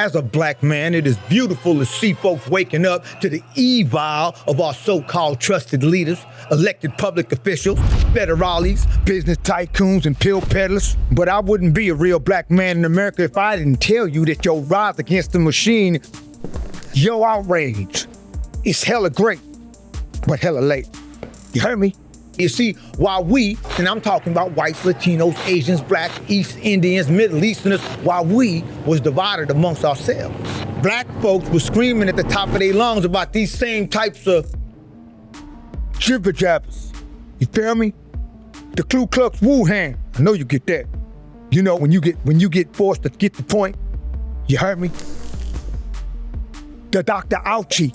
As a black man, it is beautiful to see folks waking up to the evil of our so-called trusted leaders, elected public officials, federales, business tycoons, and pill peddlers. But I wouldn't be a real black man in America if I didn't tell you that your rise against the machine, your outrage, is hella great, but hella late. You heard me? You see, while we, and I'm talking about whites, Latinos, Asians, blacks, East Indians, Middle Easterners, while we was divided amongst ourselves, black folks were screaming at the top of their lungs about these same types of jibber jabbers. You feel me? The Ku Klux Wuhan. I know you get that. You know, when you get forced to get the point. You heard me? The Dr. Ouchie.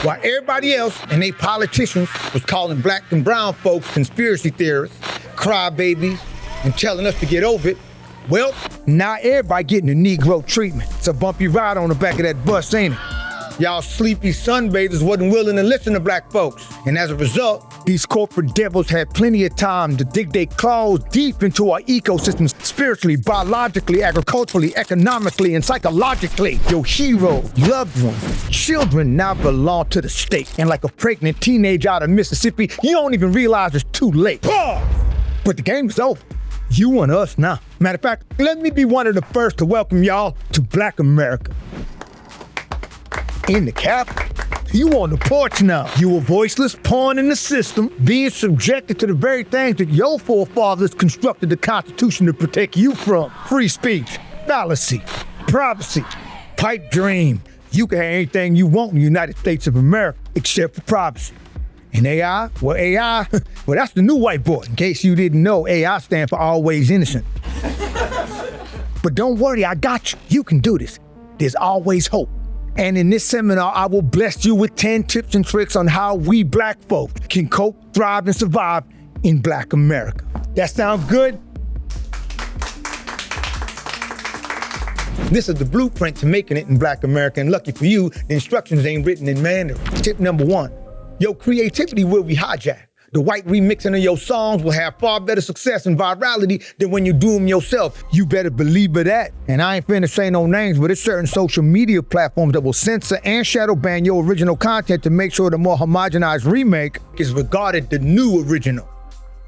While everybody else and they politicians was calling black and brown folks conspiracy theorists, crybabies, and telling us to get over it, well, now everybody getting the Negro treatment. It's a bumpy ride on the back of that bus, ain't it? Y'all sleepy sunbathers wasn't willing to listen to black folks. And as a result, these corporate devils had plenty of time to dig their claws deep into our ecosystems spiritually, biologically, agriculturally, economically, and psychologically. Your heroes, loved ones, children now belong to the state. And like a pregnant teenager out of Mississippi, you don't even realize it's too late. But the game is over. You want us now. Matter of fact, let me be one of the first to welcome y'all to Black America. In the Capitol. You on the porch now. You a voiceless pawn in the system, being subjected to the very things that your forefathers constructed the Constitution to protect you from. Free speech, fallacy, privacy, pipe dream. You can have anything you want in the United States of America, except for privacy. And AI, well, that's the new whiteboard. In case you didn't know, AI stands for always innocent. But don't worry, I got you. You can do this. There's always hope. And in this seminar, I will bless you with 10 tips and tricks on how we black folks can cope, thrive, and survive in Black America. That sound good? This is the blueprint to making it in Black America, and lucky for you, the instructions ain't written in Mandarin. Tip number 1, your creativity will be hijacked. The white remixing of your songs will have far better success and virality than when you do them yourself. You better believe of that. And I ain't finna say no names, but it's certain social media platforms that will censor and shadow ban your original content to make sure the more homogenized remake is regarded the new original.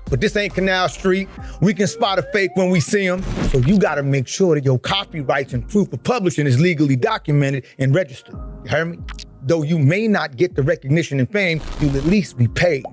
But this ain't Canal Street. We can spot a fake when we see them. So you gotta make sure that your copyrights and proof of publishing is legally documented and registered. You heard me? Though you may not get the recognition and fame, you'll at least be paid.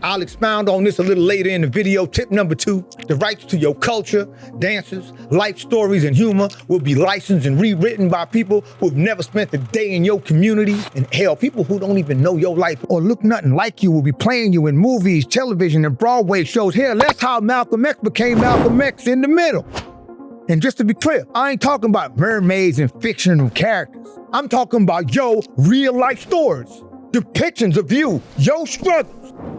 I'll expound on this a little later in the video. Tip number 2, the rights to your culture, dances, life stories, and humor will be licensed and rewritten by people who've never spent a day in your community. And hell, people who don't even know your life or look nothing like you will be playing you in movies, television, and Broadway shows. Hell, that's how Malcolm X became Malcolm X in the middle. And just to be clear, I ain't talking about mermaids and fictional characters. I'm talking about your real life stories, depictions of you, your struggles.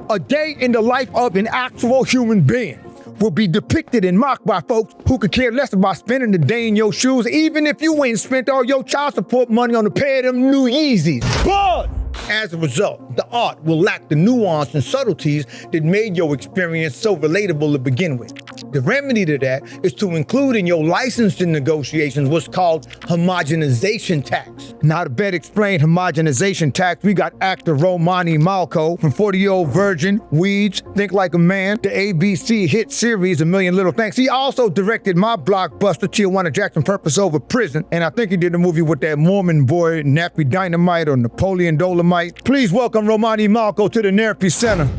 A day in the life of an actual human being will be depicted and mocked by folks who could care less about spending the day in your shoes, even if you ain't spent all your child support money on a pair of them new Yeezys. But as a result, the art will lack the nuance and subtleties that made your experience so relatable to begin with. The remedy to that is to include in your licensing negotiations what's called homogenization tax. Now to better explain homogenization tax, we got actor Romani Malco from 40-Year-Old Virgin, Weeds, Think Like a Man, the ABC hit series A Million Little Things. He also directed my blockbuster Tijuana Jackson, Purpose Over Prison, and I think he did a movie with that Mormon boy, Nappy Dynamite or Napoleon Dolomite. Please welcome Romani Malco to the Therapy Center.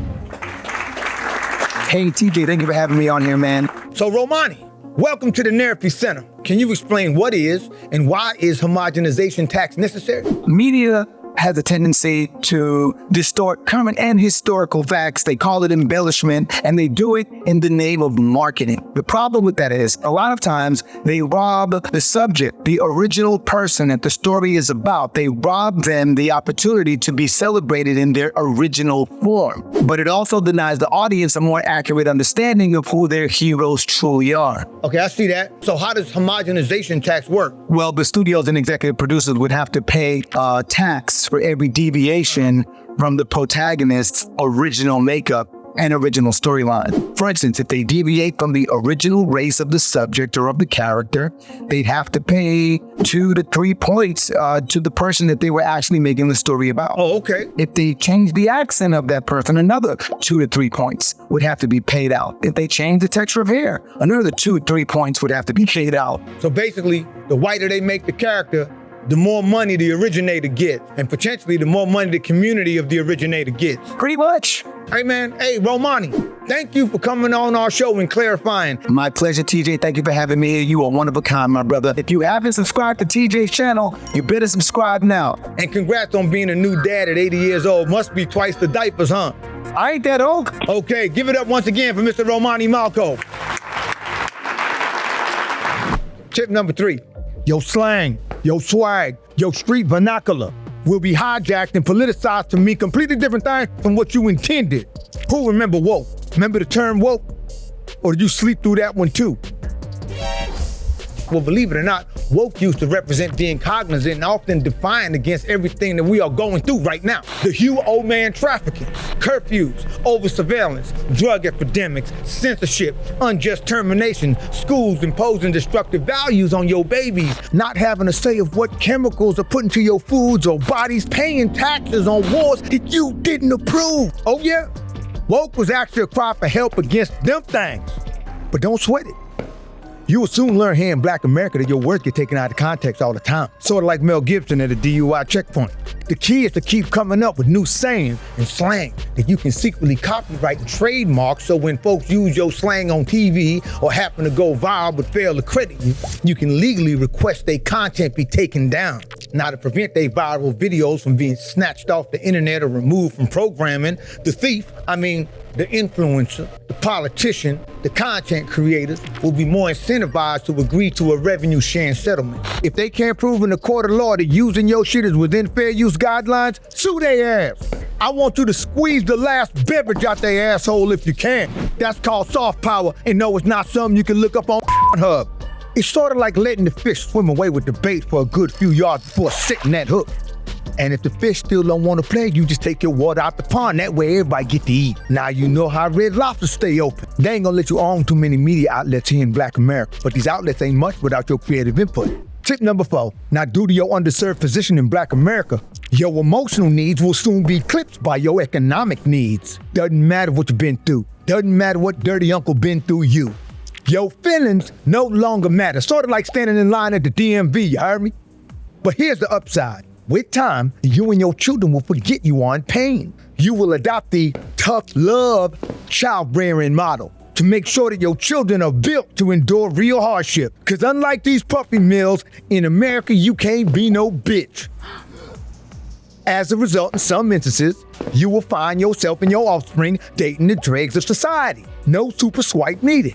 Hey, TJ, thank you for having me on here, man. So, Romani, welcome to the Therapy Center. Can you explain what is and why is homogenization tax necessary? Media has a tendency to distort current and historical facts. They call it embellishment, and they do it in the name of marketing. The problem with that is, a lot of times, they rob the subject, the original person that the story is about. They rob them the opportunity to be celebrated in their original form. But it also denies the audience a more accurate understanding of who their heroes truly are. Okay, I see that. So how does homogenization tax work? Well, the studios and executive producers would have to pay tax for every deviation from the protagonist's original makeup an original storyline. For instance, if they deviate from the original race of the subject or of the character, they'd have to pay 2 to 3 points to the person that they were actually making the story about. Oh, okay. If they change the accent of that person, another 2 to 3 points would have to be paid out. If they change the texture of hair, another 2 to 3 points would have to be paid out. So basically, the whiter they make the character, the more money the originator gets, and potentially the more money the community of the originator gets. Pretty much. Hey man, hey Romani, thank you for coming on our show and clarifying. My pleasure, TJ. Thank you for having me here. You are one of a kind, my brother. If you haven't subscribed to TJ's channel, you better subscribe now. And congrats on being a new dad at 80 years old. Must be twice the diapers, huh? I ain't that old. Okay, give it up once again for Mr. Romani Malco. Tip number 3, your slang, your swag, your street vernacular will be hijacked and politicized to mean completely different things from what you intended. Who remember woke? Remember the term woke? Or did you sleep through that one too? Well, believe it or not, woke used to represent being cognizant and often defiant against everything that we are going through right now. The hue old man trafficking, curfews, over surveillance, drug epidemics, censorship, unjust termination, schools imposing destructive values on your babies, not having a say of what chemicals are put into your foods or bodies, paying taxes on wars that you didn't approve. Oh yeah? Woke was actually a cry for help against them things. But don't sweat it. You will soon learn here in Black America that your words get taken out of context all the time. Sort of like Mel Gibson at a DUI checkpoint. The key is to keep coming up with new sayings and slang that you can secretly copyright and trademark, so when folks use your slang on TV or happen to go viral but fail to credit you, you can legally request their content be taken down. Now, to prevent their viral videos from being snatched off the internet or removed from programming, the influencer, the politician, the content creators will be more incentivized to agree to a revenue sharing settlement. If they can't prove in the court of law that using your shit is within fair use guidelines, sue their ass. I want you to squeeze the last beverage out their asshole if you can. That's called soft power, and no, it's not something you can look up on Hub. It's sort of like letting the fish swim away with the bait for a good few yards before setting that hook. And if the fish still don't want to play, you just take your water out the pond. That way everybody get to eat. Now you know how Red Lobster stay open. They ain't gonna let you own too many media outlets here in Black America, but these outlets ain't much without your creative input. Tip number 4, now due to your underserved position in Black America, your emotional needs will soon be eclipsed by your economic needs. Doesn't matter what you've been through. Doesn't matter what dirty uncle been through you. Your feelings no longer matter. Sort of like standing in line at the DMV, you heard me? But here's the upside. With time, you and your children will forget you are in pain. You will adopt the tough love child rearing model to make sure that your children are built to endure real hardship. Because unlike these puppy mills, in America, you can't be no bitch. As a result, in some instances, you will find yourself and your offspring dating the dregs of society. No super swipe needed.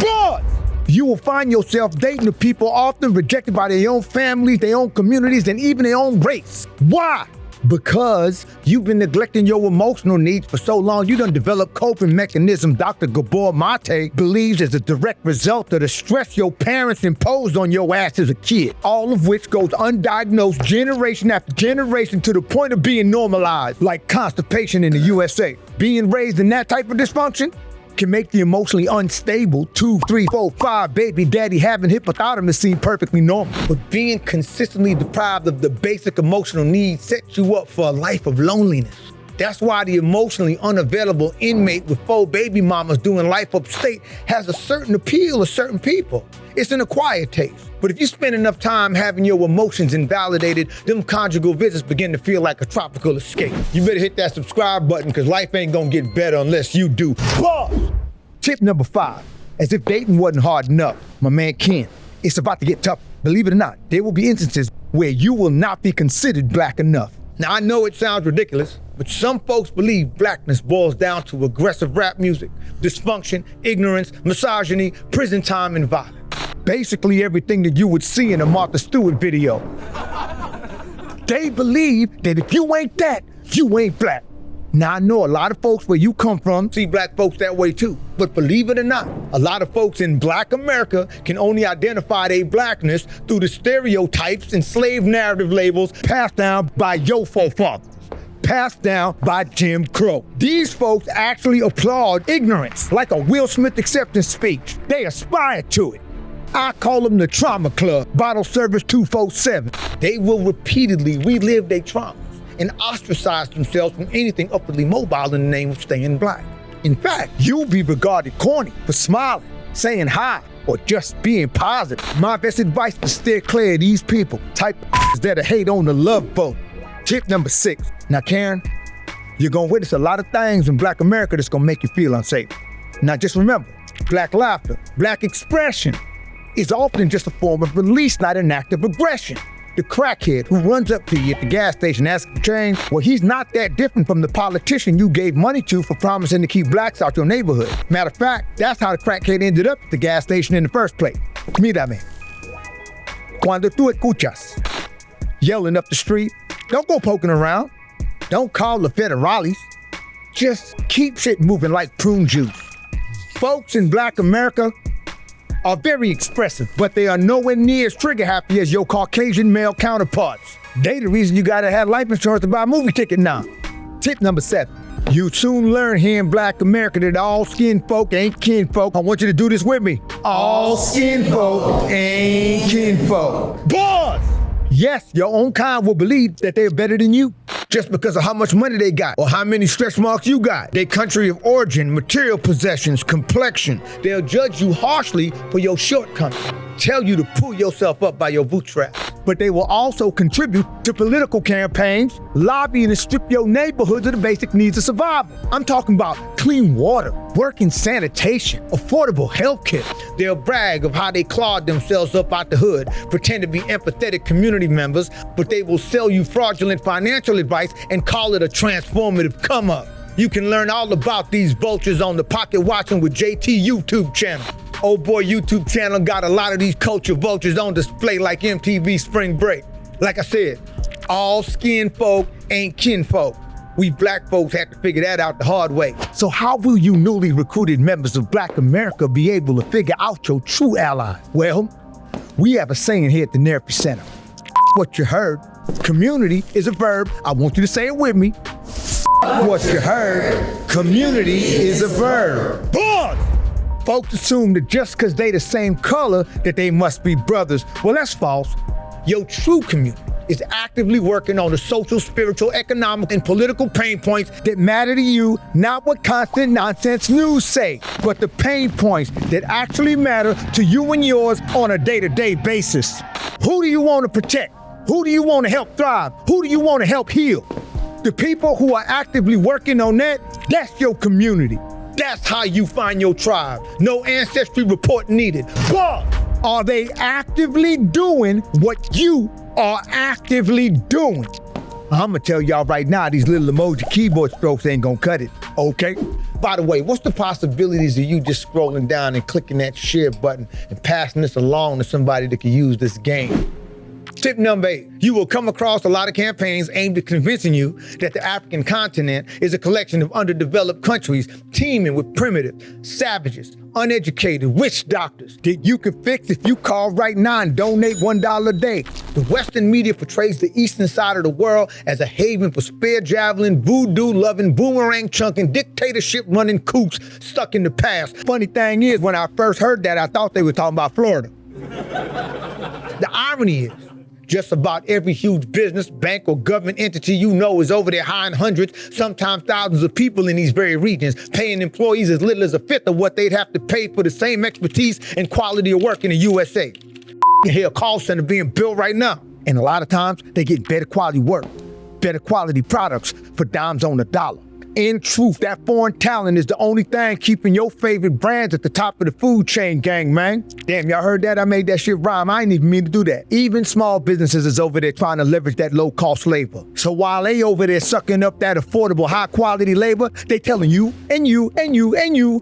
But you will find yourself dating the people often rejected by their own families, their own communities, and even their own race. Why? Because you've been neglecting your emotional needs for so long, you done developed coping mechanisms Dr. Gabor Mate believes is a direct result of the stress your parents imposed on your ass as a kid, all of which goes undiagnosed generation after generation to the point of being normalized, like constipation in the USA. Being raised in that type of dysfunction can make the emotionally unstable 2, 3, 4, 5 baby daddy having hypothalamus seem perfectly normal. But being consistently deprived of the basic emotional needs sets you up for a life of loneliness. That's why the emotionally unavailable inmate with 4 baby mamas doing life upstate has a certain appeal to certain people. It's an acquired taste. But if you spend enough time having your emotions invalidated, them conjugal visits begin to feel like a tropical escape. You better hit that subscribe button, because life ain't gonna get better unless you do. Pause! Tip number 5, as if dating wasn't hard enough, my man Ken, it's about to get tough. Believe it or not, there will be instances where you will not be considered black enough. Now I know it sounds ridiculous, but some folks believe blackness boils down to aggressive rap music, dysfunction, ignorance, misogyny, prison time, and violence. Basically everything that you would see in a Martha Stewart video. They believe that if you ain't that, you ain't black. Now I know a lot of folks where you come from see black folks that way too, but believe it or not, a lot of folks in Black America can only identify their blackness through the stereotypes and slave narrative labels passed down by your forefathers. passed down by Jim Crow. These folks actually applaud ignorance like a Will Smith acceptance speech. They aspire to it. I call them the Trauma Club, bottle service 247. They will repeatedly relive their traumas and ostracize themselves from anything upwardly mobile in the name of staying black. In fact, you'll be regarded corny for smiling, saying hi, or just being positive. My best advice is steer clear of these people, type of that hate on the love boat. Tip number 6. Now, Karen, you're gonna witness a lot of things in Black America that's gonna make you feel unsafe. Now, just remember, black laughter, black expression is often just a form of release, not an act of aggression. The crackhead who runs up to you at the gas station asking for change, well, he's not that different from the politician you gave money to for promising to keep blacks out your neighborhood. Matter of fact, that's how the crackhead ended up at the gas station in the first place. Mírame. Cuando tú escuchas yelling up the street, don't go poking around. Don't call the federales. Just keep shit moving like prune juice. Folks in Black America are very expressive, but they are nowhere near as trigger happy as your Caucasian male counterparts. They the reason you gotta have life insurance to buy a movie ticket now. Tip number 7. You soon learn here in Black America that all skin folk ain't kin folk. I want you to do this with me. All skin folk ain't kin folk. Boys! Yes, your own kind will believe that they're better than you just because of how much money they got or how many stretch marks you got, their country of origin, material possessions, complexion. They'll judge you harshly for your shortcomings, tell you to pull yourself up by your bootstraps. But they will also contribute to political campaigns, lobbying to strip your neighborhoods of the basic needs of survival. I'm talking about clean water, working sanitation, affordable health care. They'll brag of how they clawed themselves up out the hood, pretend to be empathetic community members, but they will sell you fraudulent financial advice and call it a transformative come up. You can learn all about these vultures on the Pocket Watching with JT YouTube channel. Old boy YouTube channel got a lot of these culture vultures on display like MTV Spring Break. Like I said, all skin folk ain't kin folk. We black folks have to figure that out the hard way. So how will you newly recruited members of Black America be able to figure out your true ally? Well, we have a saying here at the Therapy Center. What you heard. Community is a verb. I want you to say it with me. What you heard. Community is a verb. Boys! Folks assume that just because they the same color that they must be brothers. Well, that's false. Your true community is actively working on the social, spiritual, economic, and political pain points that matter to you, not what constant nonsense news say, but the pain points that actually matter to you and yours on a day-to-day basis. Who do you want to protect? Who do you want to help thrive? Who do you want to help heal? The people who are actively working on that, that's your community. That's how you find your tribe. No ancestry report needed. But are they actively doing what you are actively doing? I'm gonna tell y'all right now, these little emoji keyboard strokes ain't gonna cut it, okay? By the way, what's the possibilities of you just scrolling down and clicking that share button and passing this along to somebody that can use this game? Tip number 8, you will come across a lot of campaigns aimed at convincing you that the African continent is a collection of underdeveloped countries teeming with primitive, savages, uneducated witch doctors that you can fix if you call right now and donate $1 a day. The Western media portrays the eastern side of the world as a haven for spear javelin, voodoo-loving, boomerang-chunking, dictatorship-running kooks stuck in the past. Funny thing is, when I first heard that, I thought they were talking about Florida. The irony is, just about every huge business, bank, or government entity you know is over there hiring hundreds, sometimes thousands of people in these very regions, paying employees as little as a fifth of what they'd have to pay for the same expertise and quality of work in the USA. You hear a call center being built right now. And a lot of times, they get better quality work, better quality products for dimes on the dollar. In truth, that foreign talent is the only thing keeping your favorite brands at the top of the food chain, gang, man. Damn, y'all heard that? I made that shit rhyme. I ain't even mean to do that. Even small businesses is over there trying to leverage that low-cost labor. So while they over there sucking up that affordable, high-quality labor, they telling you, and you, and you, and you,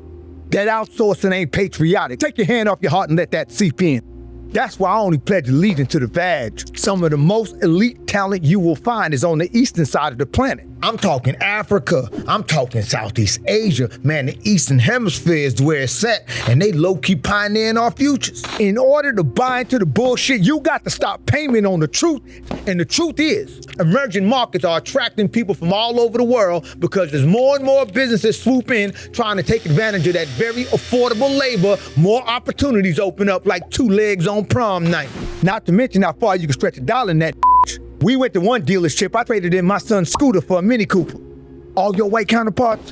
that outsourcing ain't patriotic. Take your hand off your heart and let that seep in. That's why I only pledge allegiance to the vag. Some of the most elite talent you will find is on the eastern side of the planet. I'm talking Africa. I'm talking Southeast Asia. Man, the Eastern Hemisphere is where it's at, and they low-key pioneering our futures. In order to buy into the bullshit, you got to stop payment on the truth. And the truth is, emerging markets are attracting people from all over the world because there's more and more businesses swoop in trying to take advantage of that very affordable labor. More opportunities open up like two legs on prom night. Not to mention how far you can stretch a dollar in that. We went to one dealership. I traded in my son's scooter for a Mini Cooper. All your white counterparts,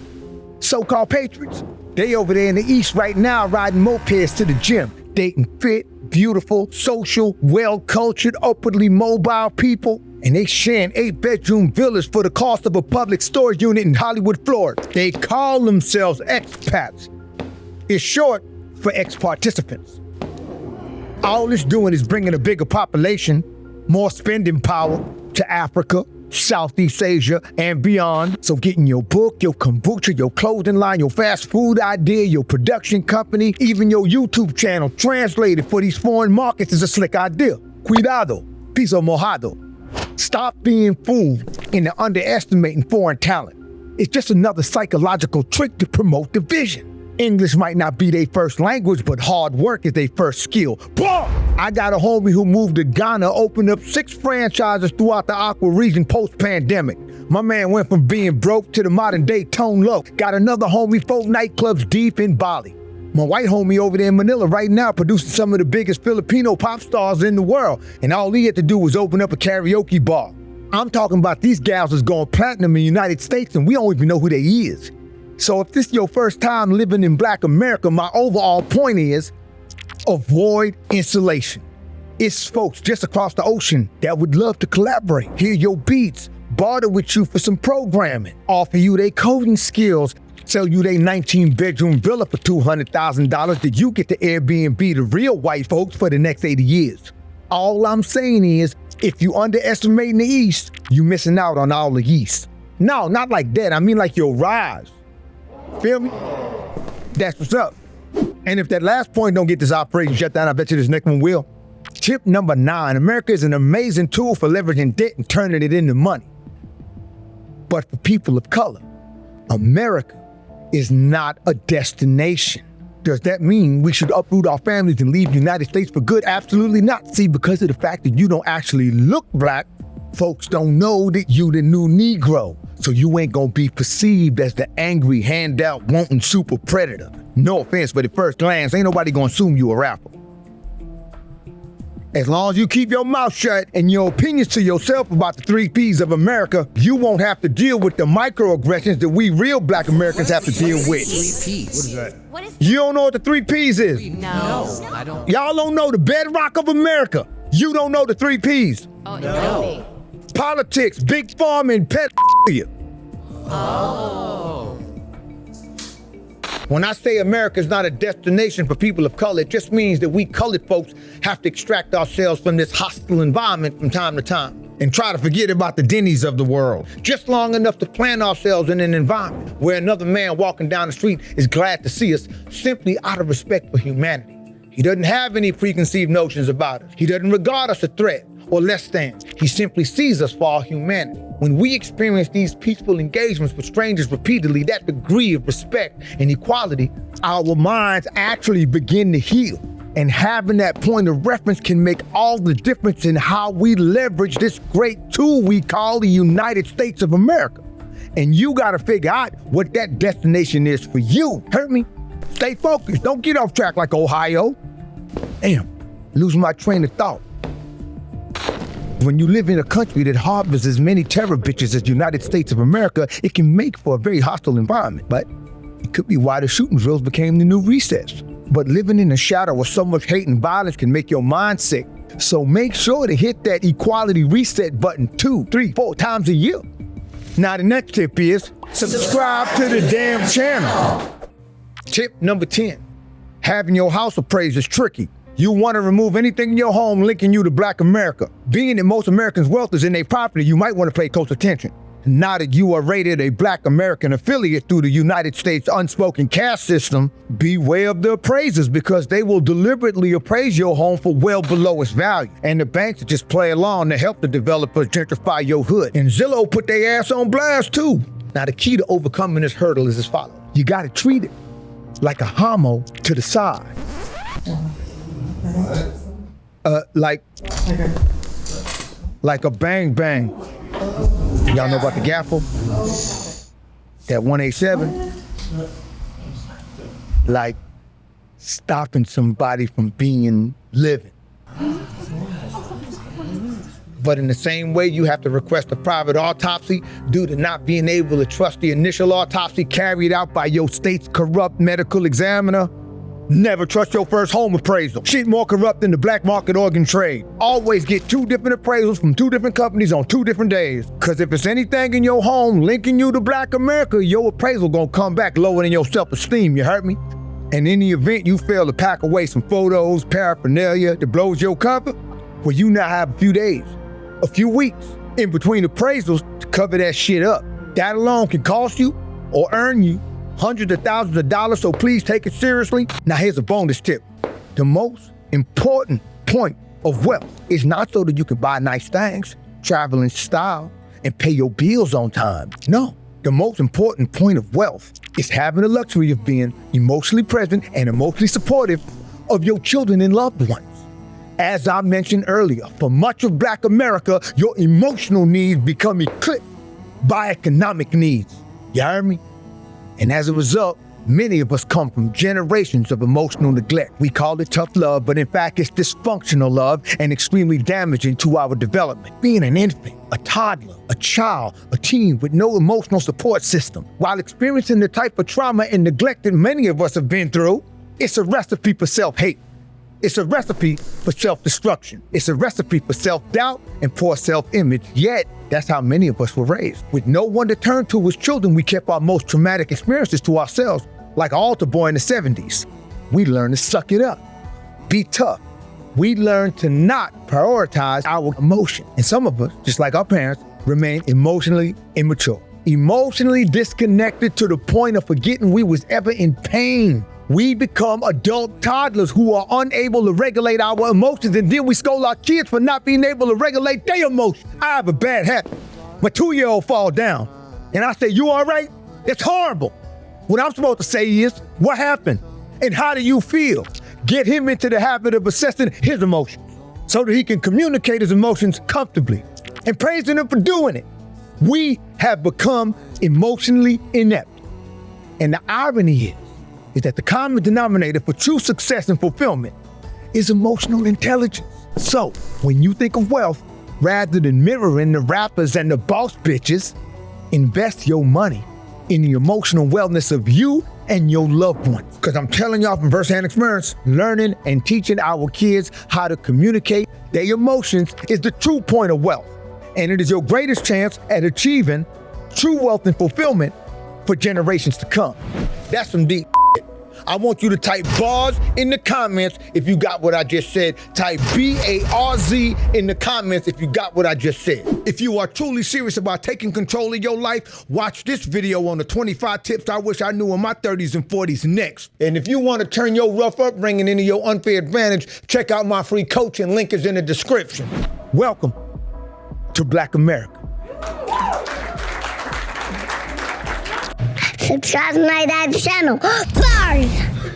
so-called patriots, they over there in the East right now riding mopeds to the gym, dating fit, beautiful, social, well-cultured, upwardly mobile people, and they sharing 8-bedroom villas for the cost of a public storage unit in Hollywood, Florida. They call themselves expats. It's short for ex-participants. All it's doing is bringing a bigger population, more spending power to Africa, Southeast Asia, and beyond. So getting your book, your kombucha, your clothing line, your fast food idea, your production company, even your YouTube channel translated for these foreign markets is a slick idea. Cuidado, piso mojado. Stop being fooled into underestimating foreign talent. It's just another psychological trick to promote division. English might not be their first language, but hard work is their first skill. Boom! I got a homie who moved to Ghana, opened up 6 franchises throughout the Aqua region post-pandemic. My man went from being broke to the modern day Tone Low. Got another homie 4 nightclubs deep in Bali. My white homie over there in Manila right now producing some of the biggest Filipino pop stars in the world, and all he had to do was open up a karaoke bar. I'm talking about these gals is going platinum in the United States, and we don't even know who they is. So if this is your first time living in Black America, my overall point is avoid insulation. It's folks just across the ocean that would love to collaborate, hear your beats, barter with you for some programming, offer you their coding skills, sell you their 19-bedroom villa for $200,000 that you get to Airbnb the real white folks for the next 80 years. All I'm saying is, if you underestimating the East, you missing out on all the East. No, not like that. I mean like your rise. Feel me? That's what's up. And if that last point don't get this operation shut down, I bet you this next one will. Tip number 9, America is an amazing tool for leveraging debt and turning it into money. But for people of color, America is not a destination. Does that mean we should uproot our families and leave the United States for good? Absolutely not. See, because of the fact that you don't actually look black, folks don't know that you the new Negro. So you ain't gonna be perceived as the angry, handout, wanting super predator. No offense, but at first glance, ain't nobody gonna assume you a rapper. As long as you keep your mouth shut and your opinions to yourself about the 3 Ps of America, you won't have to deal with the microaggressions that we real Black Americans have to deal with. 3 Ps. What is that? You don't know what the 3 Ps is? No, I don't. Y'all don't know the bedrock of America. You don't know the 3 Ps. Oh, no. Politics, big pharma, and pedophilia. Oh. When I say America is not a destination for people of color, it just means that we colored folks have to extract ourselves from this hostile environment from time to time and try to forget about the Denny's of the world. Just long enough to plant ourselves in an environment where another man walking down the street is glad to see us simply out of respect for humanity. He doesn't have any preconceived notions about us. He doesn't regard us a threat or less than. He simply sees us for our humanity. When we experience these peaceful engagements with strangers repeatedly, that degree of respect and equality, our minds actually begin to heal. And having that point of reference can make all the difference in how we leverage this great tool we call the United States of America. And you gotta figure out what that destination is for you. Heard me? Stay focused. Don't get off track like Ohio. Damn, losing my train of thought. When you live in a country that harbors as many terror bitches as the United States of America, it can make for a very hostile environment. But it could be why the shooting drills became the new recess. But living in the shadow of so much hate and violence can make your mind sick. So make sure to hit that equality reset button 2, 3, 4 times a year. Now the next tip is subscribe to the damn channel. Tip number 10, having your house appraised is tricky. You want to remove anything in your home linking you to Black America. Being that most Americans' wealth is in their property, you might want to pay close attention. Now that you are rated a Black American affiliate through the United States unspoken caste system, beware of the appraisers because they will deliberately appraise your home for well below its value. And the banks just play along to help the developers gentrify your hood. And Zillow put their ass on blast too. Now the key to overcoming this hurdle is as follows. You gotta treat it like a homo to the side. Like a bang bang. Y'all know about the gaffle? That 187? Like stopping somebody from being living. But in the same way, you have to request a private autopsy due to not being able to trust the initial autopsy carried out by your state's corrupt medical examiner. Never trust your first home appraisal. Shit more corrupt than the black market organ trade. Always get 2 different appraisals from 2 different companies on 2 different days. Cause if it's anything in your home linking you to Black America, your appraisal gonna come back lower than your self-esteem, you heard me? And in the event you fail to pack away some photos, paraphernalia that blows your cover, well, you now have a few days, a few weeks in between appraisals to cover that shit up. That alone can cost you or earn you hundreds of thousands of dollars, so please take it seriously. Now here's a bonus tip. The most important point of wealth is not so that you can buy nice things, travel in style, and pay your bills on time. No, the most important point of wealth is having the luxury of being emotionally present and emotionally supportive of your children and loved ones. As I mentioned earlier, for much of Black America, your emotional needs become eclipsed by economic needs. You heard me? And as a result, many of us come from generations of emotional neglect. We call it tough love, but in fact, it's dysfunctional love and extremely damaging to our development. Being an infant, a toddler, a child, a teen with no emotional support system, while experiencing the type of trauma and neglect that many of us have been through, it's a recipe for self-hate. It's a recipe for self-destruction. It's a recipe for self-doubt and poor self-image. Yet, that's how many of us were raised. With no one to turn to as children, we kept our most traumatic experiences to ourselves. Like an altar boy in the 70s. We learned to suck it up, be tough. We learned to not prioritize our emotion. And some of us, just like our parents, remain emotionally immature. Emotionally disconnected to the point of forgetting we was ever in pain. We become adult toddlers who are unable to regulate our emotions, and then we scold our kids for not being able to regulate their emotions. I have a bad habit. My 2-year-old fall down, and I say, "You all right?" It's horrible. What I'm supposed to say is, "What happened? And how do you feel?" Get him into the habit of assessing his emotions so that he can communicate his emotions comfortably and praising him for doing it. We have become emotionally inept. And the irony is that the common denominator for true success and fulfillment is emotional intelligence. So, when you think of wealth, rather than mirroring the rappers and the boss bitches, invest your money in the emotional wellness of you and your loved ones. Because I'm telling y'all from firsthand experience, learning and teaching our kids how to communicate their emotions is the true point of wealth. And it is your greatest chance at achieving true wealth and fulfillment for generations to come. That's some deep shit. I want you to type bars in the comments if you got what I just said. Type BARZ in the comments if you got what I just said. If you are truly serious about taking control of your life, watch this video on the 25 tips I wish I knew in my 30s and 40s next. And if you want to turn your rough upbringing into your unfair advantage, check out my free coaching. Link is in the description. Welcome to Black America. Subscribe to my dad's channel. Bars!